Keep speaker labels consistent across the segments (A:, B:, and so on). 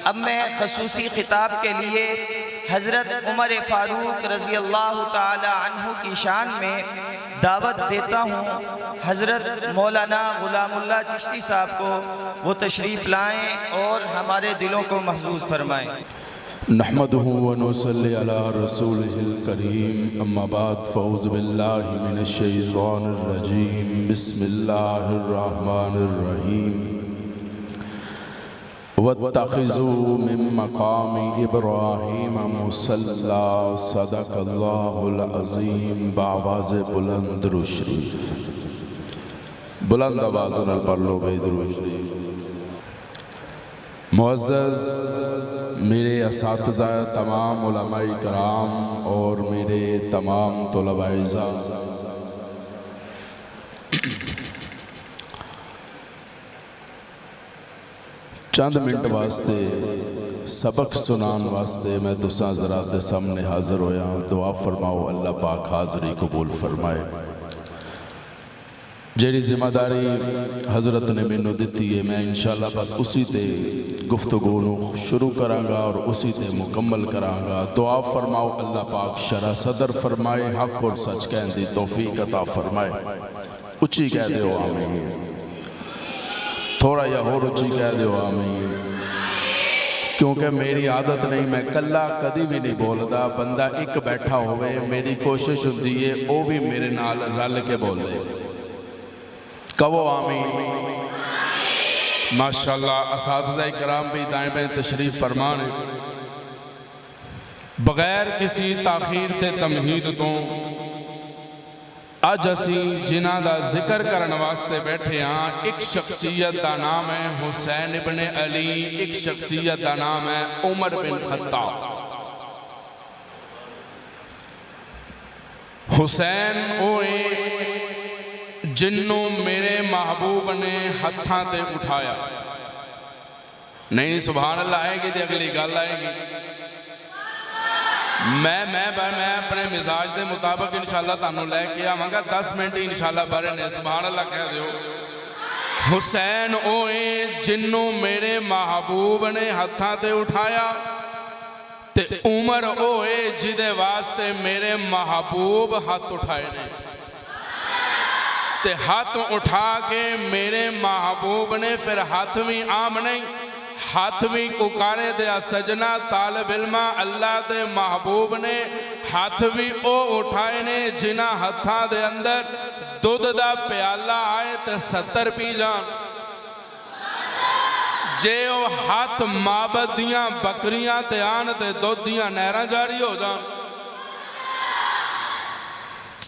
A: اب میں خصوصی خطاب کے لیے حضرت عمر فاروق رضی اللہ تعالی عنہ کی شان میں دعوت دیتا ہوں حضرت مولانا غلام اللہ چشتی صاحب کو، وہ تشریف لائیں اور ہمارے دلوں کو محظوظ فرمائیں۔
B: نحمده ونصلي على رسوله الكريم اما بعد فاعوذ بالله من الشيطان الرجيم بسم الله الرحمن الرحيم واتخذوا من مقام ابراہیم مصلی صدق اللہ العظیم بآواز بلند درود شریف۔ بلند آواز نال پڑھ لو بھائی درود شریف۔ معزز میرے اساتذہ تمام علماء کرام اور میرے تمام طلباء اعزاز، چند منٹ واسطے سبق سنان واسطے میں تساں ذرا دے سامنے حاضر ہویا، دعا فرماؤ اللہ پاک حاضری قبول فرمائے۔ جیڑی ذمہ داری حضرت نے مینوں دتی ہے، میں انشاءاللہ بس اسی تے گفتگو نو شروع کراں گا اور اسی تے مکمل کراں گا۔ دعا فرماؤ اللہ پاک شرح صدر فرمائے، حق اور سچ کہن دی توفیق عطا فرمائے۔ اچھی کہہ دیو آمین، تھوڑا یا اور اچھی کہہ دیو آمین، کیونکہ میری عادت نہیں، میں کلا کدی بھی نہیں بولدا، بندہ ایک بیٹھا ہوئے میری کوشش ہوندی ہے او بھی میرے نال رل کے بولے۔ کہو آمین۔ ماشاءاللہ اساتذہ کرام بھی دائیں بائیں تشریف فرمانے، بغیر کسی تاخیر تے تمہید تو اج اسی جنہ دا ذکر کرن واسطے بیٹھے ہاں، ایک شخصیت دا نام ہے حسین ابن علی، ایک شخصیت دا نام ہے عمر بن خطاب۔ حسین ہوئے جنوں میرے محبوب نے ہتھاں تے اٹھایا۔ نہیں سبحان اللہ آئے گی تے اگلی گل آئے گی۔ میں اپنے مزاج دے مطابق انشاءاللہ تانوں لے کے آواں گا، 10 منٹ انشاءاللہ بارے نے سبحان اللہ کہہ دیو۔ حسین اوئے جنوں میرے محبوب نے ہتھاں تے اٹھایا، تے عمر اوئے جدے واسطے میرے محبوب ہاتھ اٹھائے نے۔ تے ہاتھ اٹھا کے میرے محبوب نے پھر ہاتھ بھی عام نہیں، ہاتھ بھی ککارے دیا سجنہ طالب علمہ اللہ دے محبوب نے ہاتھ بھی او اٹھائے نے جنہ ہتھاں دے اندر دودھ دا پیالہ آئے تے 70 پی جان۔ جے او ہاتھ معبد دیاں بکریاں تے آن تے دودھ دیاں نہراں جاری ہو جان۔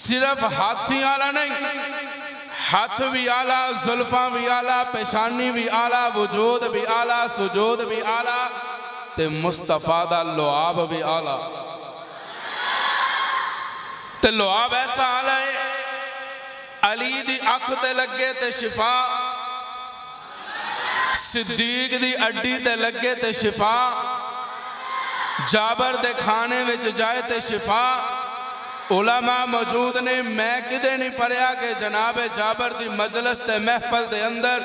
B: صرف ہاتھی آلہ نہیں، ہاتھ بھی آلہ، زلفاں بھی آلہ، پیشانی بھی آلہ، وجود بھی آلہ، سجود بھی آلہ، تے مصطفیٰ دا لعاب بھی آلہ۔ تے لعاب ایسا آلہ ہے علی دی اکھ تے لگے تے شفا، صدیق دی اڈی تے لگے تے شفا، جابر دے کھانے وچ جائے تے شفا۔ علماء موجود نے، میں کدے نہیں پڑھیا کہ جناب جابر دی مجلس تے محفل دے اندر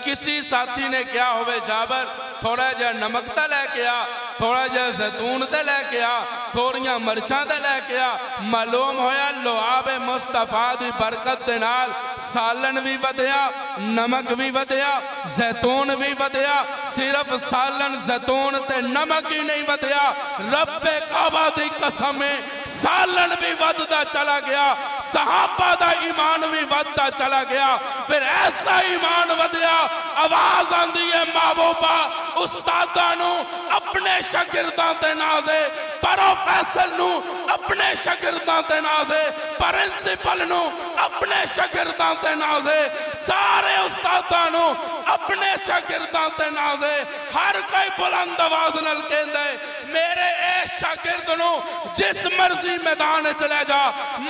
B: کسی ساتھی نے کیا ہوئے جابر تھوڑا جا نمک تے لے کے آ، تھوڑا جا زیتون تے لے کے آ، تھوڑیاں مرچاں تے لے کے آ۔ معلوم ہویا لعاب مصطفیٰ دی برکت دے نال سالن بھی ودیا، نمک بھی ودیا، زیتون بھی ودیا۔ صرف سالن زیتون تے نمک ہی نہیں ودیا، رب کعبہ دی قسمیں سالن بھی ودتا چلا گیا، صحابہ دا ایمان بھی ودتا چلا گیا۔ پھر ایسا ایمان ودیا، آواز آندی ہے محبوبہ استادانو اپنے شاگرداں تے نازے، پروفیسر نو اپنے شاگرداں تے نازے، پرنسپل نو اپنے شاگرداں تے نازے، سارے استادانو اپنے شاگرداں تے نازے۔ ہر کوئی بلند آواز نال کہندا ہے میرے اے شاگرد نو جس مرضی میدان چلے جا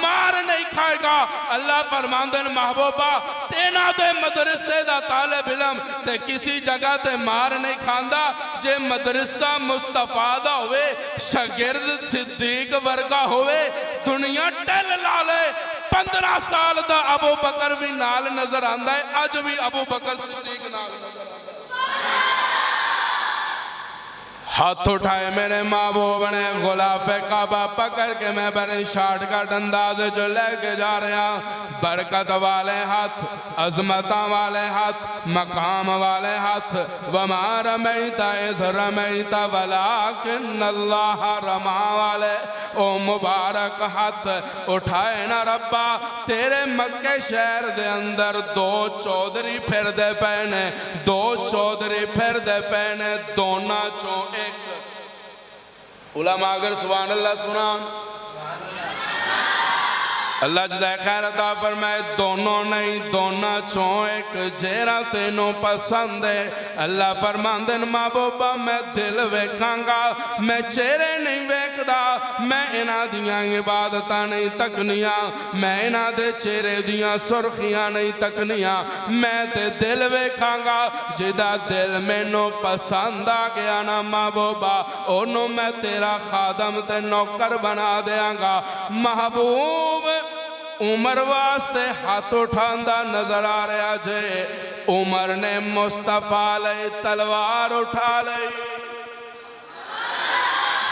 B: مار نہیں کھائے گا۔ اللہ فرماندن محبوبہ تینا دے مدرسے دا طالب علم تے کسی جگہ تے مار نہیں کھاندا جے مدرسہ مصطفیٰ دا ہوئے، شاگرد صدیق ورگا ہوئے، دنیا ٹل لالے۔ 15 سال دا ابو بکر بھی نال نظر آندہ ہے، آج بھی ابو بکر صدیق نال نظر آندہ ہے۔ ہاتھ اٹھائے میرے محبوب نے غلاف کعبہ پکڑ کے میں بڑے شارٹ کٹ انداز جو لے کے جا رہا، برکت والے ہاتھ، عظمتاں والے ہاتھ، مقام والے ہاتھ، وما رمیت اذ رمیت ولکن اللہ رما والے او مبارک ہاتھ اٹھائے نا ربا، تیرے مکہ شہر دے اندر دو چودھری پھر دے پہنے، دو چودھری پھر دے پہنے، دونا چوں ایک۔ علماء اگر سبحان اللہ سنا، اللہ جزائے خیر عطا فرمائے، دونوں نہیں دونا چوں ایک، جیرا تینوں پسند ہے۔ اللہ فرماندن محبوبہ میں دل ویکھاں گا، میں چہرے نہیں ویکھدا، میں انہاں دیاں عبادتاں نہیں تکنیاں، میں انہاں دے چہرے دیاں سرخیاں نہیں تکنیاں، میں تے دل ویکھاں گا، جدا دل میں نو پسند آ گیا نا محبوبہ، انہوں میں تیرا خادم تے نوکر بنا دیاں گا۔ محبوب عمر واسطے ہاتھ اٹھاندہ نظر آ رہا جے، عمر نے مصطفیٰ لئی تلوار اٹھا لئی۔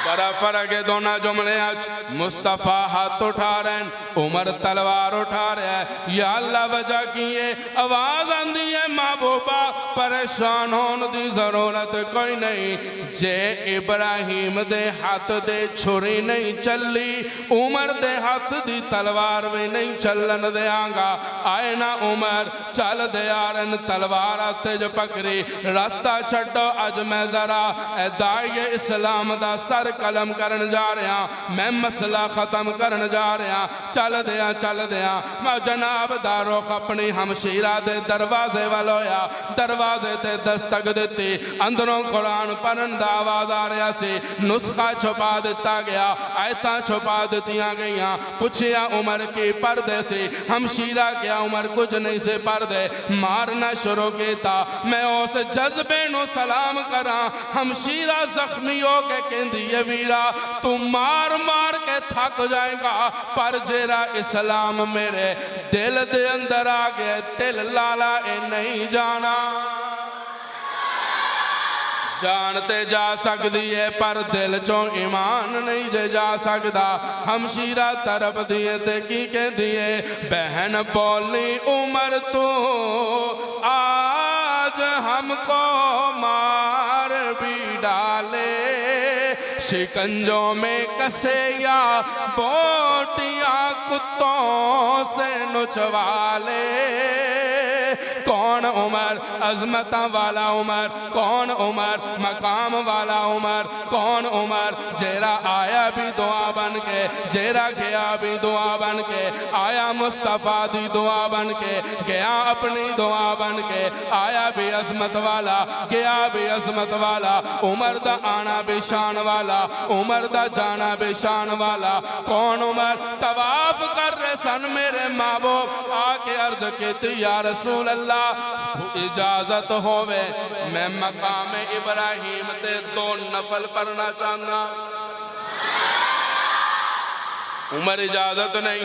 B: بڑا فرق ہے دونا جملے آج، مصطفیٰ ہاتھ اٹھا رہے ہیں، عمر تلوار اٹھا رہے ہیں۔ یا اللہ وجہ کیے آواز آندھی ہے محبوبہ، پریشان ہون دی ضرورت کوئی نہیں، جے ابراہیم دے ہاتھ دے چھری نہیں چلی، عمر دے ہاتھ دی تلوار بھی نہیں چلن دے آنگا۔ آئے نا عمر چل دے آرن تلوار آتے جو پکری، راستہ چھٹو اج میں ذرا اے دائی اسلام دا سر قلم کرن جا رہے ہیں، میں مسئلہ ختم کرن جا رہے ہیں، چل دیا میں جناب داروخ اپنی ہمشیرہ دے دروازے والویا، دروازے تے دستک دیتی، اندروں قرآن پڑھن دا آواز آ رہا سی، نسخہ چھپا دیتا گیا، آیتاں چھپا دیتیاں گئیاں، پوچھیا عمر کی پردے سی، ہمشیرہ کیا عمر کچھ نہیں سے پردے، مارنا شروع کیتا، میں اس جذبے نو سلام کراں، ہمشیرہ زخمی ہو کے کہندی یہ ویرا تو مار مار کے تھک جائے گا، پر جیرا اسلام میرے دل دے اندر آگے دل لالا اے نہیں جانا، جانتے جا سکتی ہے پر دل چوں ایمان نہیں جے جا سکتا۔ ہمشیرہ طرف دیئے تے کی کہ دیئے بہن بولی عمر تو آج ہم کو مار بھی ڈالے، شکنجوں میں کسے یا بوٹیاں کتوں سے نچوالے۔ کون عمر عظمتاں والا عمر، کون عمر مقام والا عمر، کون عمر جیرا آیا بھی دعا بن کے، جیرا گیا بھی دعا بن کے، آیا مصطفیٰ دی دعا بن کے، گیا اپنی دعا بن کے، آیا بھی عظمت والا، گیا بھی عظمت والا، عمر دا آنا بھی شان والا، عمر دا جانا بھی شان والا۔ کون عمر طواف کر رہے سن میرے محبوب، آ کے عرض کیتی یا رسول اللہ اجازت ہوئے میں مقام ابراہیم تے دو نفل پڑھنا چاہنا۔ عمر اجازت نہیں،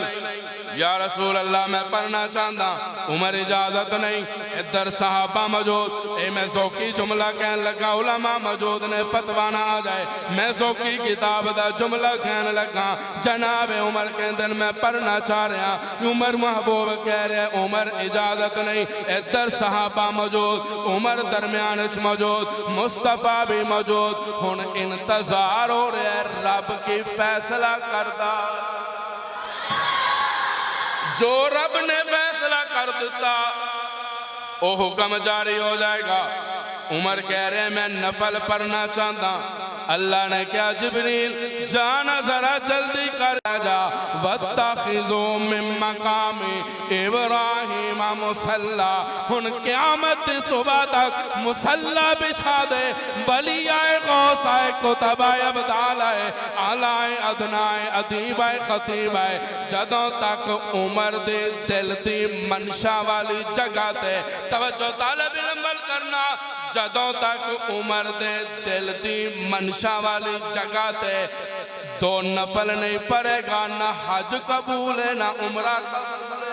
B: یا رسول اللہ میں پڑھنا چاہتا، عمر اجازت نہیں۔ ادھر صحابہ موجود، اے میں ذوقی جملہ کہنے لگا، علماء موجود نے فتویٰ نہ آ جائے، میں ذوقی کتاب دا جملہ کہنے لگا، جناب عمر کے دن میں پڑھنا چاہ رہا، عمر محبوب کہہ رہے عمر اجازت نہیں۔ ادھر صحابہ موجود، عمر درمیانچ موجود، مصطفیٰ بھی موجود، ہن انتظار ہو رہے رب کی فیصلہ کردہ، جو رب نے فیصلہ کر دیتا وہ حکم جاری ہو جائے گا۔ عمر کہہ رہے میں نفل پڑھنا چاہتا، اللہ نے کیا جبریل جانا ذرا جلدی کر جا، وَاتَّخِذُوا مِن مَّقَامِ ابراہیم مصلی، ہن قیامت صبح تک مصلی بچھا دے، ولی آئے غوث آئے کتب آئے عبدال آئے آلائے ادنائے ادیب آئے خطیب آئے، جدوں تک عمر دے دل دی منشا والی جگہ تے توجہ طالب علم کرنا، جدوں تک عمر دے دل دی منشا والی جگہ تے دو نفل نہیں پڑے گا، نہ حج قبول ہے نہ عمرہ قبول ہے۔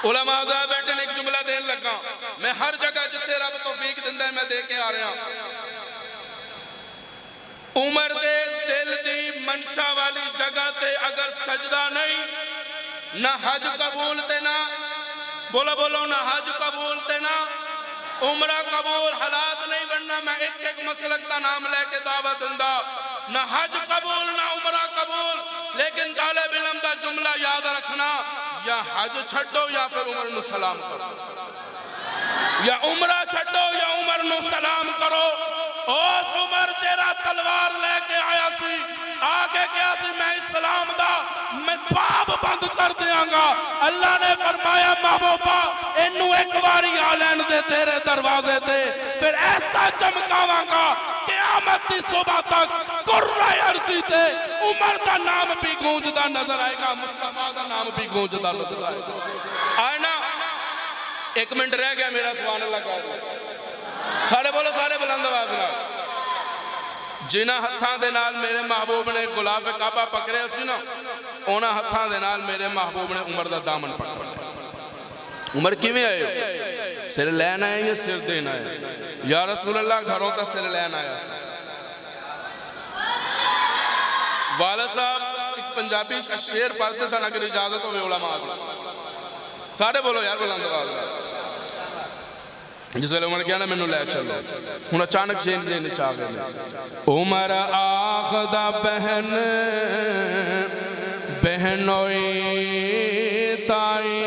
B: علماء بیٹھے نے ایک جملہ دین لگا، میں ہر جگہ جتے رب توفیق دندہ ہے میں دے کے آ رہا ہوں۔ عمر دے دل دی منشا والی جگہ تے اگر سجدہ نہیں نہ حج قبول تے نہ بولو نہ حج قبول تے نہ عمرہ قبول حالات نہیں بننا. میں ایک مسلک دا نام لے کے دعوت دندا نہ حج قبول نہ عمرہ قبول. لیکن طالب علم دا جملہ یاد رکھنا یا حج چھڑو یا پھر عمر نو سلام کرو, یا عمرہ چھڑو یا عمر نو سلام کرو. اس عمر جیرا تلوار لے کے آیا سی آگے گیا سی میں اسلام دا میں باب بند کر دیاں گا. اللہ نے فرمایا محبوبہ انہوں ایک باری آلین دے تیرے دروازے تے پھر ایسا چمکاواں گا قیامت دی صبح تک قرہ عرضی تے عمر دا نام بھی گونجدہ نظر آئے گا, مصطفیٰ دا نام بھی گونجدہ نظر آئے گا. آئے نا ایک منٹ رہ گیا میرا سبحان اللہ کا. سارے بولو سارے بلند آواز نال. جنہ ہتھاں دے نال میرے محبوب نے غلاف کعبہ پکڑے اسی نا اونا ہتھاں دے نال میرے محبوب نے عمر دا دامن پکڑے. عمر کیویں آئے؟ سر لین آئے یا سر دین آئے؟ یا رسول اللہ گھروں کا سر لین آیا سا. والد صاحب ایک پنجابی شعر پڑھتے سن اگر اجازت ہوئے علماء کو. سارے بولو یار بلند آواز نال. جس ویلے عمر کیا نا میں نو لے چلو ہن اچانک شین جے نچا گئے. عمر آخدہ بہن بہنوئی تائی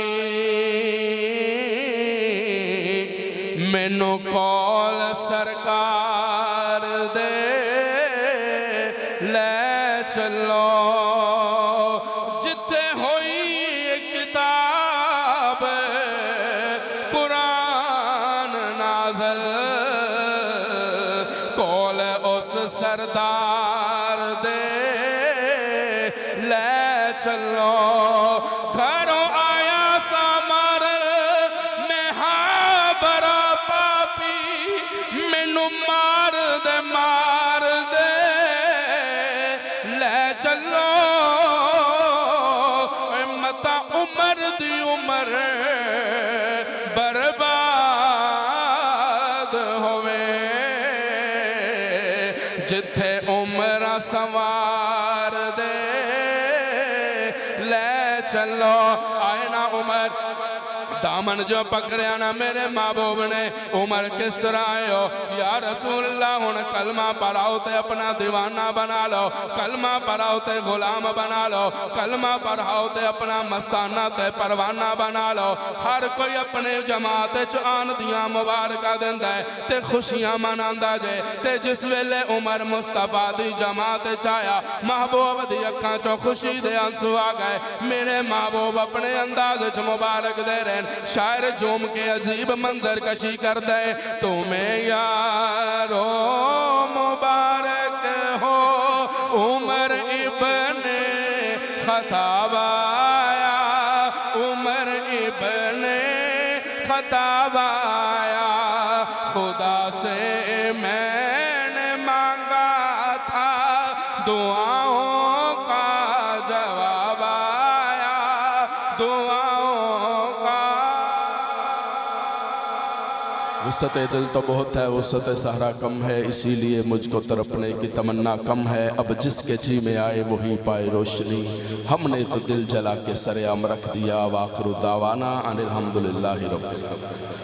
B: مینو کول سرکار دے لے چلو جتھے ہوئی کتاب قرآن نازل کول اس سردار دے لے چلو. گھروں آیا سامر میں ہاں برا پاپی مینو مار دے لے چلو. متا عمر دی عمر برباد ہوئے جتھے عمرہ سوار دے لے چلو. آئے نا عمر دامن جو پکڑیا نا میرے محبوب نے. عمر کس طرح آئے ہو یا رسول اللہ ہن کلمہ پڑھاؤ تے اپنا دیوانہ بنا لو, کلمہ پڑھاؤ تے غلام بنا لو, کلمہ پڑھاؤ تے اپنا مستانہ تے پروانہ بنا لو. ہر کوئی اپنے جماعت چان دیاں مبارکہ دندا ہے تے خوشیاں مناندا جے. تے جس ویلے عمر مصطفیٰ دی جماعت چایا محبوب دی اکھاں چوں خوشی دے آنسو آ گئے. میرے محبوب اپنے انداز چ مبارک دے رہے. شاعر جوم کے عجیب منظر کشی کر دے. تمہیں یارو مبارک ہو عمر ابن خطاب آیا, عمر ابن خطاب آیا. خدا سے میں نے مانگا تھا دعاؤں کا جواب آیا, دعاؤں کا. وسعت دل تو بہت ہے وسعت صحرا کم ہے, اسی لیے مجھ کو تڑپنے کی تمنا کم ہے. اب جس کے جی میں آئے وہی پائے روشنی, ہم نے تو دل جلا کے سر عام رکھ دیا. وآخر دعوانا ان الحمدللہ رب العالمین.